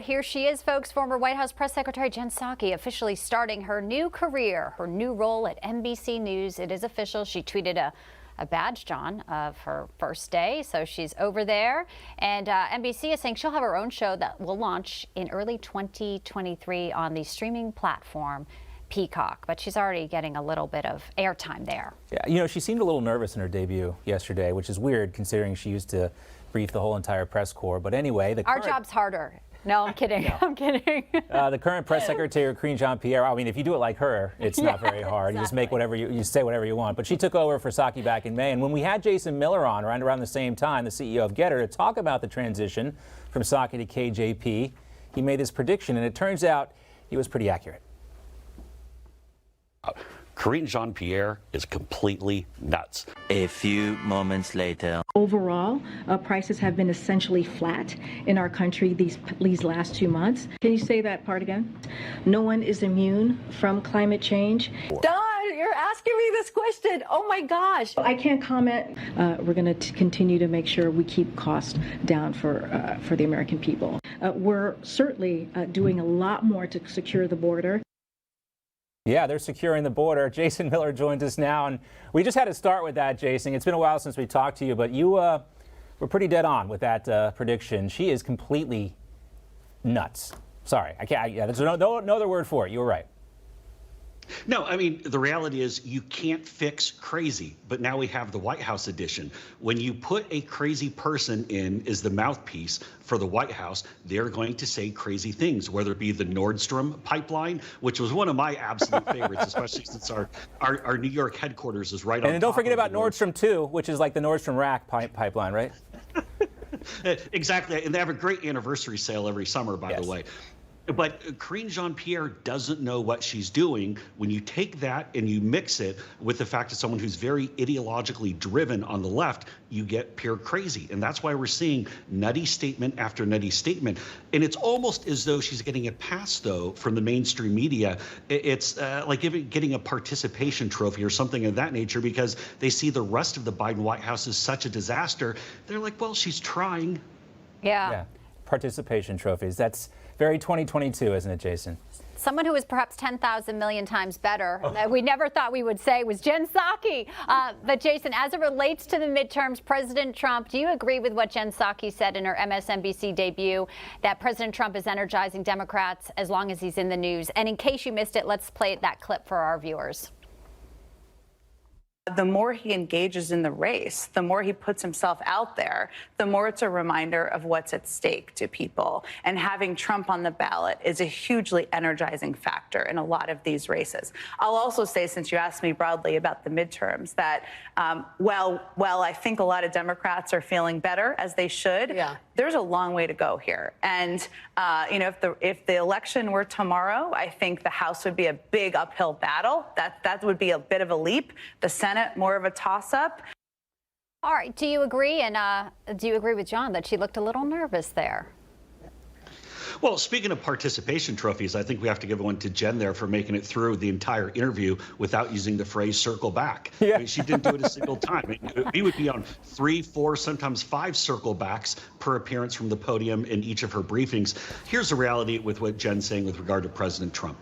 here she is, folks. Former White House Press Secretary Jen Psaki officially starting her new career, her new role at NBC News. It is official. She tweeted a badge, John, of her first day. So she's over there. And NBC is saying she'll have her own show that will launch in early 2023 on the streaming platform Peacock. But she's already getting a little bit of airtime there. Yeah, you know, she seemed a little nervous in her debut yesterday, which is weird considering she used to brief the whole entire press corps. But anyway, our job's harder. No, I'm kidding. No. I'm kidding. The current press secretary, Karine, Jean-Pierre, I mean, if you do it like her, it's not very hard. Exactly. You just make whatever you say whatever you want. But she took over for Psaki back in May. And when we had Jason Miller on around the same time, the CEO of Getter, to talk about the transition from Psaki to KJP, he made this prediction, and it turns out he was pretty accurate. Karine Jean-Pierre is completely nuts. A few moments later. Overall, prices have been essentially flat in our country these last 2 months. Can you say that part again? No one is immune from climate change. Don, you're asking me this question. Oh my gosh. I can't comment. We're going to continue to make sure we keep costs down for the American people. We're certainly doing a lot more to secure the border. Yeah, they're securing the border. Jason Miller joins us now, and we just had to start with that, Jason. It's been a while since we talked to you, but you were pretty dead on with that prediction. She is completely nuts. Sorry, I can't. Yeah, there's no other word for it. You were right. No, I mean, the reality is you can't fix crazy, but now we have the White House edition. When you put a crazy person in as the mouthpiece for the White House, they're going to say crazy things, whether it be the Nordstrom pipeline, which was one of my absolute favorites, especially since our New York headquarters is right on top. And don't forget about Nordstrom 2, which is like the Nordstrom Rack pipeline, right? Exactly, and they have a great anniversary sale every summer, by the way. But Karine Jean-Pierre doesn't know what she's doing. When you take that and you mix it with the fact of someone who's very ideologically driven on the left, you get pure crazy. And that's why we're seeing nutty statement after nutty statement. And it's almost as though she's getting a pass, though, from the mainstream media. It's like getting a participation trophy or something of that nature, because they see the rest of the Biden White House as such a disaster. They're like, well, she's trying. Yeah. Participation trophies. That's very 2022, isn't it, Jason? Someone who is perhaps 10,000 million times better that we never thought we would say was Jen Psaki. But Jason, as it relates to the midterms, President Trump, do you agree with what Jen Psaki said in her MSNBC debut, that President Trump is energizing Democrats as long as he's in the news? And in case you missed it, let's play that clip for our viewers. The more he engages in the race, the more he puts himself out there, the more it's a reminder of what's at stake to people. And having Trump on the ballot is a hugely energizing factor in a lot of these races. I'll also say, since you asked me broadly about the midterms, that while I think a lot of Democrats are feeling better, as they should, there's a long way to go here. And you know, if the election were tomorrow, I think the House would be a big uphill battle. That would be a bit of a leap. The Senate, more of a toss-up. All right. Do you agree? And do you agree with John that she looked a little nervous there? Well, speaking of participation trophies, I think we have to give one to Jen there for making it through the entire interview without using the phrase circle back. I mean, she didn't do it a single time. We would be on 3, 4, sometimes 5 circle backs per appearance from the podium in each of her briefings. Here's the reality with what Jen's saying with regard to President Trump.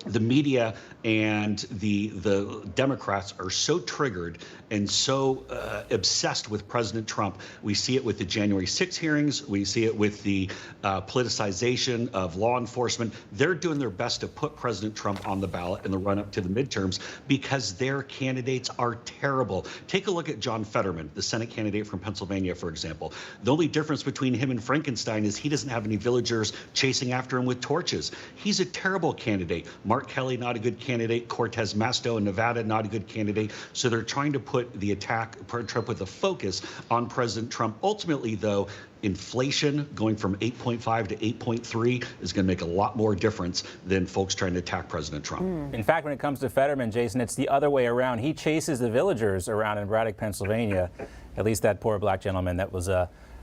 The media and the Democrats are so triggered and so obsessed with President Trump. We see it with the January 6 hearings. We see it with the politicization of law enforcement. They're doing their best to put President Trump on the ballot in the run-up to the midterms because their candidates are terrible. Take a look at John Fetterman, the Senate candidate from Pennsylvania, for example. The only difference between him and Frankenstein is he doesn't have any villagers chasing after him with torches. He's a terrible candidate. Mark Kelly, not a good candidate. Cortez Masto in Nevada, not a good candidate. So they're trying to put the attack, Trump with a focus on President Trump. Ultimately, though, inflation going from 8.5 to 8.3 is going to make a lot more difference than folks trying to attack President Trump. In fact, when it comes to Fetterman, Jason, it's the other way around. He chases the villagers around in Braddock, Pennsylvania. At least that poor black gentleman that was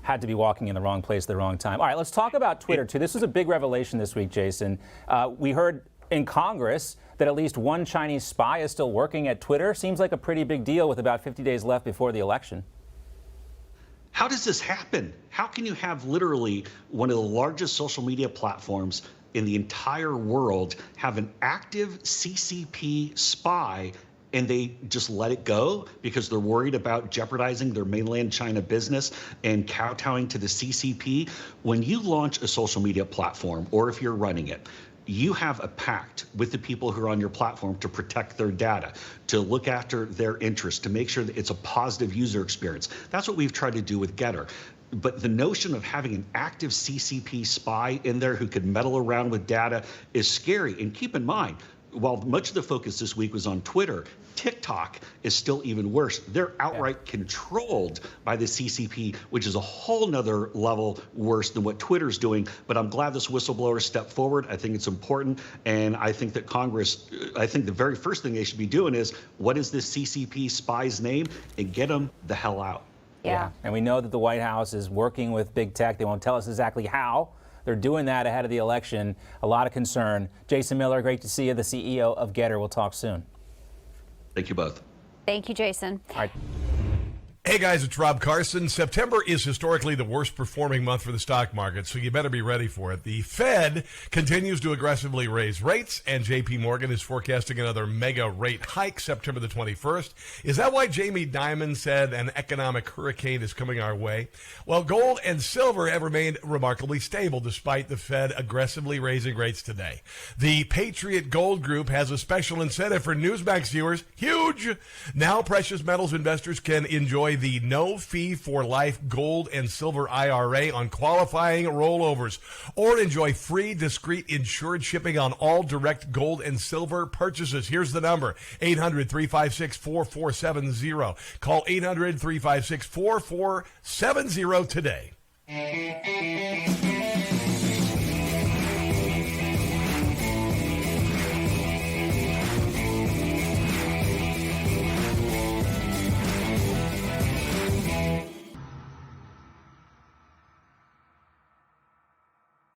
had to be walking in the wrong place at the wrong time. All right, let's talk about Twitter, too. This was a big revelation this week, Jason. We heard in Congress that at least one Chinese spy is still working at Twitter. Seems like a pretty big deal with about 50 days left before the election. How does this happen? How can you have literally one of the largest social media platforms in the entire world have an active CCP spy and they just let it go because they're worried about jeopardizing their mainland China business and kowtowing to the CCP? When you launch a social media platform, or if you're running it, you have a pact with the people who are on your platform to protect their data, to look after their interests, to make sure that it's a positive user experience. That's what we've tried to do with Getter. But the notion of having an active CCP spy in there who could meddle around with data is scary. And keep in mind, while much of the focus this week was on Twitter, TikTok is still even worse. They're outright controlled by the CCP, which is a whole nother level worse than what Twitter's doing. But I'm glad this whistleblower stepped forward. I think it's important. And I think that Congress, I think the very first thing they should be doing is, what is this CCP spy's name? And get them the hell out. Yeah. And we know that the White House is working with big tech. They won't tell us exactly how. They're doing that ahead of the election. A lot of concern. Jason Miller, great to see you, the CEO of Getter. We'll talk soon. Thank you both. Thank you, Jason. All right. Hey guys, it's Rob Carson. September is historically the worst performing month for the stock market, so you better be ready for it. The Fed continues to aggressively raise rates, and JP Morgan is forecasting another mega rate hike September the 21st. Is that why Jamie Dimon said an economic hurricane is coming our way? Well, gold and silver have remained remarkably stable despite the Fed aggressively raising rates today. The Patriot Gold Group has a special incentive for Newsmax viewers. Huge! Now precious metals investors can enjoy the no-fee-for-life gold and silver IRA on qualifying rollovers, or enjoy free, discreet, insured shipping on all direct gold and silver purchases. Here's the number, 800-356-4470. Call 800-356-4470 today.